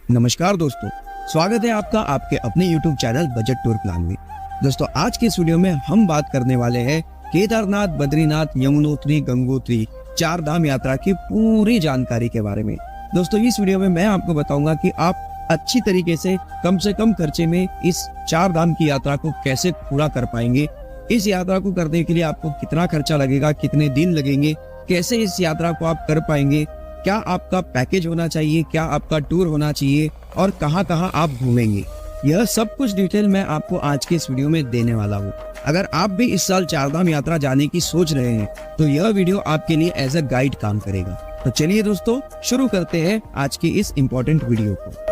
नमस्कार दोस्तों, स्वागत है आपका आपके अपने YouTube channel budget tour plan में। दोस्तों आज के इस वीडियो में हम बात करने वाले हैं केदारनाथ, बद्रीनाथ, यमुनोत्री, गंगोत्री 4 धाम यात्रा की पूरी जानकारी के बारे में। दोस्तों इस वीडियो में मैं आपको बताऊंगा कि आप अच्छी तरीके से कम खर्चे में इस 4 धाम की यात्रा को कैसे पूरा कर पाएंगे। इस यात्रा को करने के लिए आपको कितना खर्चा लगेगा, कितने दिन लगेंगे, कैसे इस यात्रा को आप कर पाएंगे, क्या आपका पैकेज होना चाहिए, क्या आपका टूर होना चाहिए और कहां कहां आप घूमेंगे। यह सब कुछ डिटेल मैं आपको आज के इस वीडियो में देने वाला हूं। अगर आप भी इस साल 4 धाम यात्रा जाने की सोच रहे हैं तो यह वीडियो आपके लिए एज अ गाइड काम करेगा। तो चलिए दोस्तों शुरू करते हैं आज की इस इम्पोर्टेंट वीडियो को।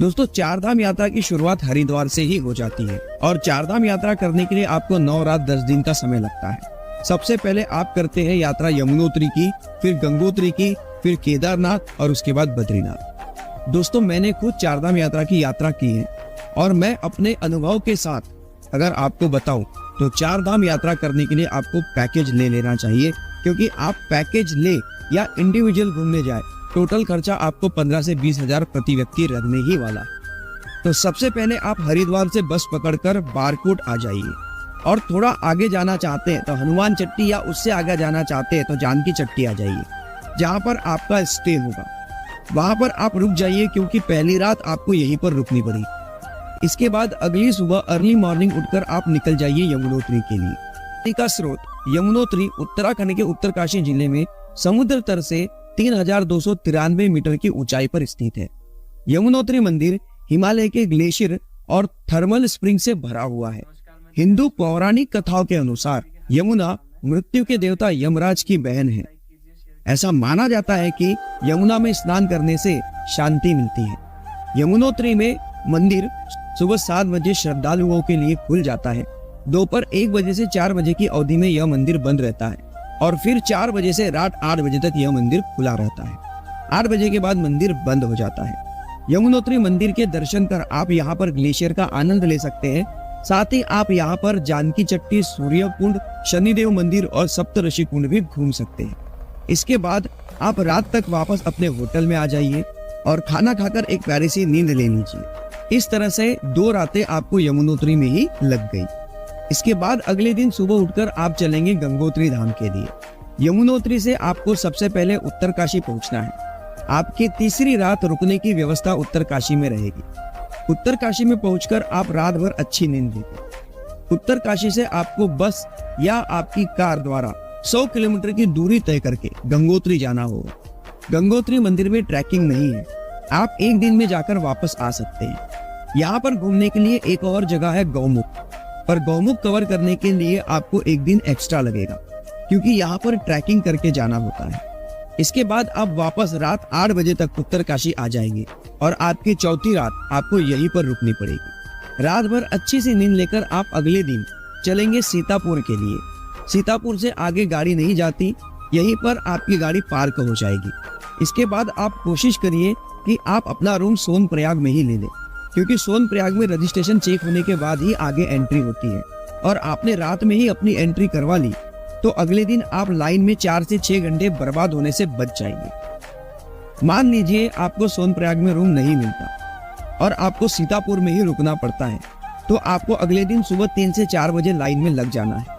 दोस्तों 4 धाम यात्रा की शुरुआत हरिद्वार से ही हो जाती है और 4 धाम यात्रा करने के लिए आपको 9 रात 10 दिन का समय लगता है। सबसे पहले आप करते हैं यात्रा यमुनोत्री की, फिर गंगोत्री की, फिर केदारनाथ और उसके बाद बद्रीनाथ। दोस्तों मैंने खुद 4 धाम यात्रा की यात्रा की है और मैं अपने अनुभव के साथ अगर आपको बताऊं तो 4 धाम यात्रा करने के लिए आपको पैकेज ले लेना चाहिए, क्योंकि आप पैकेज ले या इंडिविजुअल घूमने जाए टोटल खर्चा आपको 15 से 20 हजार प्रति व्यक्ति लगने ही वाला है। तो सबसे पहले आप हरिद्वार से बस पकड़कर बारकोट आ जाइए और थोड़ा आगे जाना चाहते हैं तो हनुमान चट्टी या उससे आगे जाना चाहते हैं तो जानकी चट्टी आ जाइए, जहाँ पर आपका स्टे होगा। वहां पर आप रुक जाइए क्योंकि पहली रात आपको यहीं पर रुकनी पड़ी। इसके बाद अगली सुबह अर्ली मॉर्निंग उठकर आप निकल जाइए यमुनोत्री के लिए। नदी का स्रोत यमुनोत्री उत्तराखंड के उत्तरकाशी जिले में समुद्र तल से 3293 मीटर की ऊंचाई पर स्थित है। यमुनोत्री मंदिर हिमालय के ग्लेशियर और थर्मल स्प्रिंग से भरा हुआ है। हिंदू पौराणिक कथाओं के अनुसार यमुना मृत्यु के देवता यमराज की बहन है। ऐसा माना जाता है कि यमुना में स्नान करने से शांति मिलती है। यमुनोत्री में मंदिर सुबह 7 बजे श्रद्धालुओं के लिए खुल जाता है। दोपहर 1 बजे से 4 बजे की अवधि में यह मंदिर बंद रहता है और फिर 4 बजे से रात 8 बजे तक यह मंदिर खुला रहता है। 8 बजे के बाद मंदिर बंद हो जाता है। यमुनोत्री मंदिर के दर्शन कर आप यहाँ पर ग्लेशियर का आनंद ले सकते हैं। साथ ही आप यहाँ पर जानकी चट्टी, सूर्य कुंड, शनिदेव मंदिर और सप्तऋषि कुंड भी घूम सकते हैं। इसके बाद आप रात तक वापस अपने होटल में आ जाइए और खाना खाकर एक प्यारी सी नींद ले लीजिए। इस तरह से 2 रातें आपको यमुनोत्री में ही लग गई। इसके बाद अगले दिन सुबह उठकर आप चलेंगे गंगोत्री धाम के लिए। यमुनोत्री से आपको सबसे पहले उत्तरकाशी पहुंचना है। आपकी तीसरी रात रुकने की व्यवस्था उत्तरकाशी में रहेगी। उत्तरकाशी में पहुंचकर आप रात भर अच्छी नींद लेंगे। उत्तरकाशी से आपको बस या आपकी कार द्वारा 100 किलोमीटर की दूरी तय करके गंगोत्री जाना होगा। गंगोत्री मंदिर में ट्रैकिंग नहीं है, आप एक दिन में जाकर वापस आ सकते हैं। यहाँ पर घूमने के लिए एक और जगह है गौमुख, पर गौमुख कवर करने के लिए आपको एक दिन एक्स्ट्रा लगेगा, क्योंकि यहाँ पर ट्रैकिंग करके जाना होता है। इसके बाद आप वापस रात 8 बजे तक उत्तरकाशी आ जाएंगे और आपकी चौथी रात आपको यहीं पर रुकनी पड़ेगी। रात भर अच्छी सी नींद लेकर आप अगले दिन चलेंगे सीतापुर के लिए। सीतापुर से आगे गाड़ी नहीं जाती, यहीं पर आपकी गाड़ी पार्क हो जाएगी। इसके बाद आप कोशिश करिए कि आप अपना रूम सोनप्रयाग में ही ले लें, क्योंकि सोनप्रयाग में रजिस्ट्रेशन चेक होने के बाद ही आगे एंट्री होती है और आपने रात में ही अपनी एंट्री करवा ली तो अगले दिन आप लाइन में 4 से 6 घंटे बर्बाद होने से बच जाएंगे। मान लीजिए आपको सोनप्रयाग में रूम नहीं मिलता और आपको सीतापुर में ही रुकना पड़ता है, तो आपको अगले दिन सुबह 3 से 4 बजे लाइन में लग जाना है।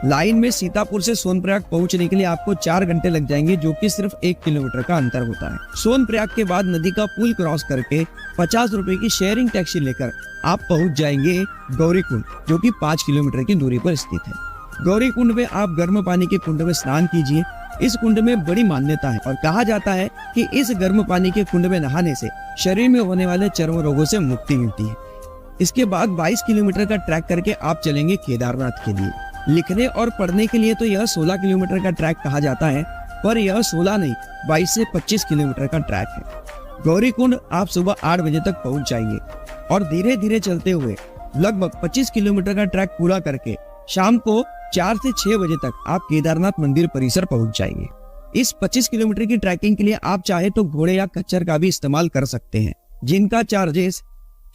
लाइन में सीतापुर से सोनप्रयाग पहुंचने के लिए आपको 4 घंटे लग जाएंगे, जो कि सिर्फ 1 किलोमीटर का अंतर होता है। सोनप्रयाग के बाद नदी का पुल क्रॉस करके 50 रुपए की शेयरिंग टैक्सी लेकर आप पहुंच जाएंगे गौरीकुंड, जो कि 5 किलोमीटर की दूरी पर स्थित है। गौरीकुंड में आप गर्म पानी के कुंड में स्नान कीजिए। इस कुंड में बड़ी मान्यता है और कहा जाता है कि इस गर्म पानी के कुंड में नहाने से शरीर में होने वाले चर्म रोगों से मुक्ति मिलती है। इसके बाद 22 किलोमीटर का ट्रैक करके आप चलेंगे केदारनाथ के लिए। लिखने और पढ़ने के लिए तो यह 16 किलोमीटर का ट्रैक कहा जाता है, पर यह 16 नहीं 22 से 25 किलोमीटर का ट्रैक है। गौरीकुंड आप सुबह 8 बजे तक पहुंच जाएंगे और धीरे धीरे चलते हुए लगभग 25 किलोमीटर का ट्रैक पूरा करके शाम को 4 से 6 बजे तक आप केदारनाथ मंदिर परिसर पहुंच जाएंगे। इस 25 किलोमीटर की ट्रैकिंग के लिए आप चाहे तो घोड़े या खच्चर का भी इस्तेमाल कर सकते हैं, जिनका चार्जेस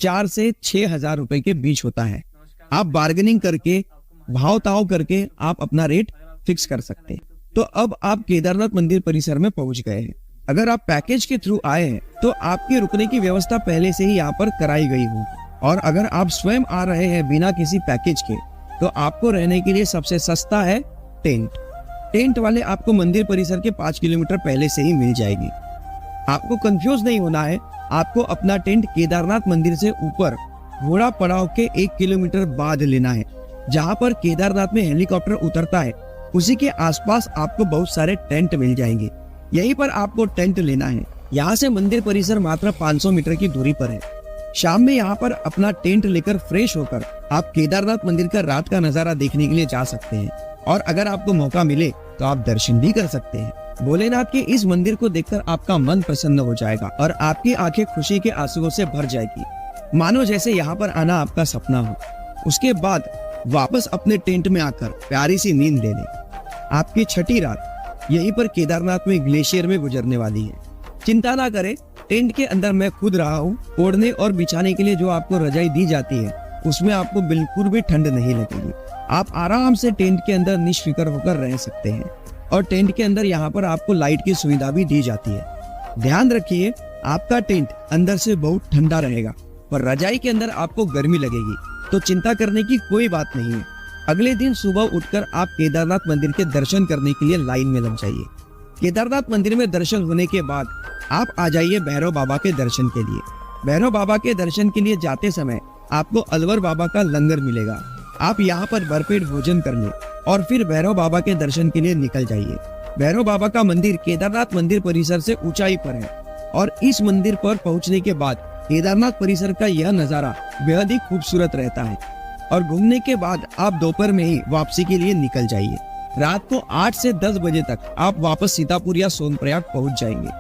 4 से 6 हजार रुपए के बीच होता है। आप बार्गेनिंग करके, भाव ताव करके आप अपना रेट फिक्स कर सकते हैं। तो अब आप केदारनाथ मंदिर परिसर में पहुंच गए हैं। अगर आप पैकेज के थ्रू आए हैं तो आपके रुकने की व्यवस्था पहले से ही यहाँ पर कराई गई होगी, और अगर आप स्वयं आ रहे हैं बिना किसी पैकेज के, तो आपको रहने के लिए सबसे सस्ता है टेंट। टेंट वाले आपको मंदिर परिसर के 5 किलोमीटर पहले से ही मिल जाएगी। आपको कंफ्यूज नहीं होना है। आपको अपना टेंट केदारनाथ मंदिर से ऊपर घोड़ा पड़ाव के 1 किलोमीटर बाद लेना है, जहाँ पर केदारनाथ में हेलीकॉप्टर उतरता है। उसी के आसपास आपको बहुत सारे टेंट मिल जाएंगे। यहीं पर आपको टेंट लेना है। यहाँ से मंदिर परिसर मात्र 500 मीटर की दूरी पर है। शाम में यहाँ पर अपना टेंट लेकर फ्रेश होकर आप केदारनाथ मंदिर का रात का नजारा देखने के लिए जा सकते हैं, और अगर आपको मौका मिले तो आप दर्शन भी कर सकते हैं। भोलेनाथ के इस मंदिर को देखकर आपका मन प्रसन्न हो जाएगा और आपकी आंखें खुशी के आंसुओं से भर जाएगी, मानो जैसे यहाँ पर आना आपका सपना हो। उसके बाद वापस अपने टेंट में आकर प्यारी सी नींद ले लें। आपकी छठी रात यहीं पर केदारनाथ में ग्लेशियर में गुजरने वाली है। चिंता ना करें, टेंट के अंदर मैं खुद रहा हूँ। ओढ़ने और बिछाने के लिए जो आपको रजाई दी जाती है उसमें आपको बिल्कुल भी ठंड नहीं लगेगी। आप आराम से टेंट के अंदर निश्फिक्र होकर रह सकते हैं, और टेंट के अंदर यहाँ पर आपको लाइट की सुविधा भी दी जाती है। ध्यान रखिए, आपका टेंट अंदर से बहुत ठंडा रहेगा, पर रजाई के अंदर आपको गर्मी लगेगी, तो चिंता करने की कोई बात नहीं है। अगले दिन सुबह उठकर आप केदारनाथ मंदिर के दर्शन करने के लिए लाइन में लग जाइए। केदारनाथ मंदिर में दर्शन होने के बाद आप आ जाइए भैरव बाबा के दर्शन के लिए। भैरव बाबा के दर्शन के लिए जाते समय आपको अलवर बाबा का लंगर मिलेगा। आप यहाँ पर भरपेट भोजन कर लें और फिर भैरव बाबा के दर्शन के लिए निकल जाइए। भैरव बाबा का मंदिर केदारनाथ मंदिर परिसर से ऊंचाई पर है, और इस मंदिर पर पहुंचने के बाद केदारनाथ परिसर का यह नजारा बेहद ही खूबसूरत रहता है। और घूमने के बाद आप दोपहर में ही वापसी के लिए निकल जाइए। रात को 8 से 10 बजे तक आप वापस सीतापुर या सोनप्रयाग पहुंच जाएंगे।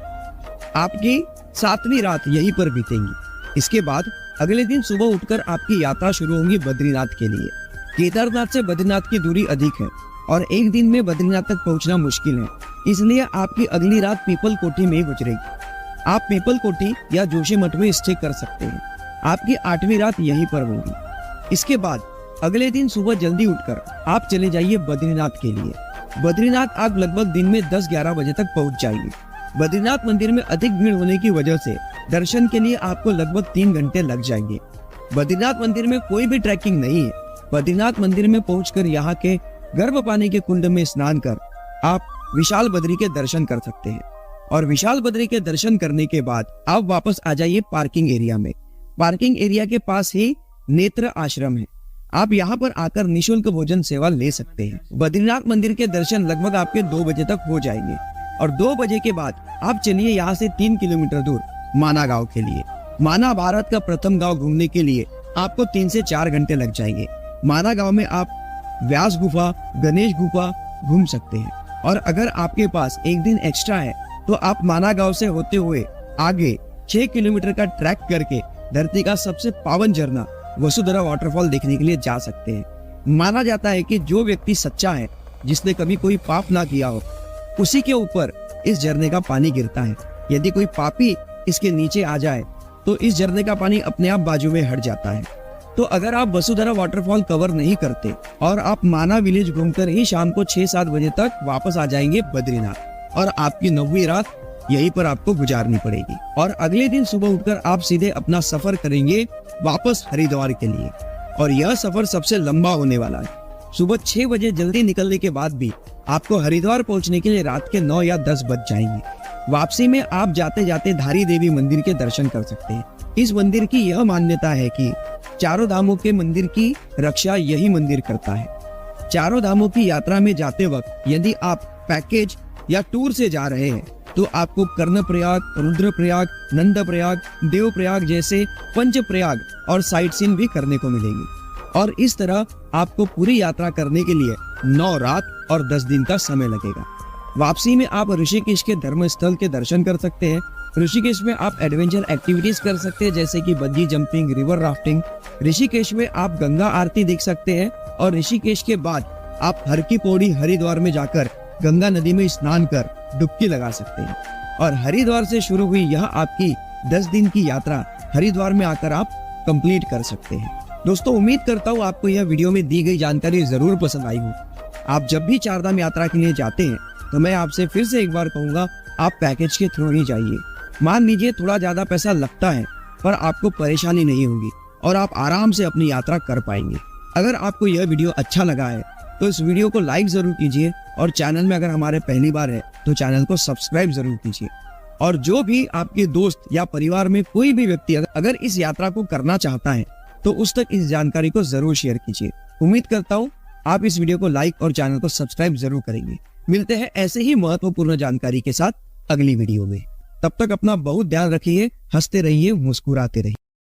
आपकी 7वीं रात यहीं पर बीतेंगी। इसके बाद अगले दिन सुबह उठकर आपकी यात्रा शुरू होगी बद्रीनाथ के लिए। केदारनाथ से बद्रीनाथ की दूरी अधिक है और एक दिन में बद्रीनाथ तक पहुंचना मुश्किल है, इसलिए आपकी अगली रात पीपल कोठी में गुजरेगी। आप पीपल कोठी या जोशीमठ में स्टे कर सकते हैं। आपकी 8वीं रात यहीं पर होगी। इसके बाद अगले दिन सुबह जल्दी उठकर आप चले जाइए बद्रीनाथ के लिए। बद्रीनाथ आप लगभग दिन में 10-11 बजे तक पहुंच जाएंगे। बद्रीनाथ मंदिर में अधिक भीड़ होने की वजह से दर्शन के लिए आपको लगभग 3 घंटे लग जाएंगे। बद्रीनाथ मंदिर में कोई भी ट्रैकिंग नहीं है। बद्रीनाथ मंदिर में पहुंचकर यहाँ के गर्म पानी के कुंड में स्नान कर आप विशाल बद्री के दर्शन कर सकते हैं, और विशाल बद्री के दर्शन करने के बाद आप वापस आ जाइए पार्किंग एरिया में। पार्किंग एरिया के पास ही नेत्र आश्रम है। आप यहाँ पर आकर निशुल्क भोजन सेवा ले सकते हैं। बद्रीनाथ मंदिर के दर्शन लगभग आपके 2 बजे तक हो जाएंगे, और 2 बजे के बाद आप चलिए यहाँ से 3 किलोमीटर दूर माना गांव के लिए। माना भारत का प्रथम गांव। घूमने के लिए आपको 3 से 4 घंटे लग जाएंगे। माना गांव में आप व्यास गुफा, गणेश गुफा घूम सकते हैं, और अगर आपके पास एक दिन एक्स्ट्रा है तो आप माना गांव से होते हुए आगे 6 किलोमीटर का ट्रैक करके धरती का सबसे पावन झरना वसुधरा वाटरफॉल देखने के लिए जा सकते हैं। माना जाता है कि जो व्यक्ति सच्चा है, जिसने कभी कोई पाप ना किया हो, उसी के ऊपर इस झरने का पानी गिरता है। यदि कोई पापी इसके नीचे आ जाए तो इस झरने का पानी अपने आप बाजू में हट जाता है। तो अगर आप वसुधरा वाटरफॉल कवर नहीं करते और आप माना विलेज घूमकर ही शाम को 6-7 बजे तक वापस आ जाएंगे बद्रीनाथ, और आपकी 9वीं रात यहीं पर आपको गुजारनी पड़ेगी। और अगले दिन सुबह उठकर आप सीधे अपना सफर करेंगे वापस हरिद्वार के लिए, और यह सफर सबसे लंबा होने वाला है। सुबह 6 बजे जल्दी निकलने के बाद भी आपको हरिद्वार पहुंचने के लिए रात के 9 या 10 बज जाएंगे। वापसी में आप जाते जाते धारी देवी मंदिर के दर्शन कर सकते हैं। इस मंदिर की यह मान्यता है कि चारों धामों के मंदिर की रक्षा यही मंदिर करता है। चारों धामों की यात्रा में जाते वक्त यदि आप पैकेज या टूर से जा रहे हैं तो आपको कर्णप्रयाग, रुद्रप्रयाग, नंदप्रयाग, देवप्रयाग जैसे पंचप्रयाग और साइट सीन भी करने को मिलेगी, और इस तरह आपको पूरी यात्रा करने के लिए 9 रात और 10 दिन का समय लगेगा। वापसी में आप ऋषिकेश के धर्म स्थल के दर्शन कर सकते हैं। ऋषिकेश में आप एडवेंचर एक्टिविटीज कर सकते हैं, जैसे कि bungee jumping, river rafting. Rishikesh में आप गंगा आरती देख सकते हैं, और ऋषिकेश के बाद आप हर की पौड़ी हरिद्वार में जाकर गंगा नदी में स्नान कर डुबकी लगा सकते हैं। और हरिद्वार से शुरू हुई यह आपकी 10 दिन की यात्रा हरिद्वार में आकर आप कंप्लीट कर सकते हैं। दोस्तों, उम्मीद करता हूँ आपको यह वीडियो में दी गई जानकारी जरूर पसंद आई हो। आप जब भी चारधाम यात्रा के लिए जाते हैं तो मैं आपसे फिर से एक बार कहूंगा, आप पैकेज के थ्रू ही जाइए। मान लीजिए थोड़ा ज्यादा पैसा लगता है, पर आपको परेशानी नहीं होगी और आप आराम से अपनी यात्रा कर पाएंगे। अगर आपको यह वीडियो अच्छा लगा है तो इस वीडियो को लाइक जरूर कीजिए और चैनल में अगर हमारे पहली बार है तो चैनल को सब्सक्राइब जरूर कीजिए। और जो भी आपके दोस्त या परिवार में कोई भी व्यक्ति अगर इस यात्रा को करना चाहता है तो उस तक इस जानकारी को जरूर शेयर कीजिए। उम्मीद करता हूँ आप इस वीडियो को लाइक और चैनल को सब्सक्राइब जरूर करेंगे। मिलते हैं ऐसे ही महत्वपूर्ण जानकारी के साथ अगली वीडियो में। तब तक अपना बहुत ध्यान रखिए, हंसते रहिए, मुस्कुराते रहिए।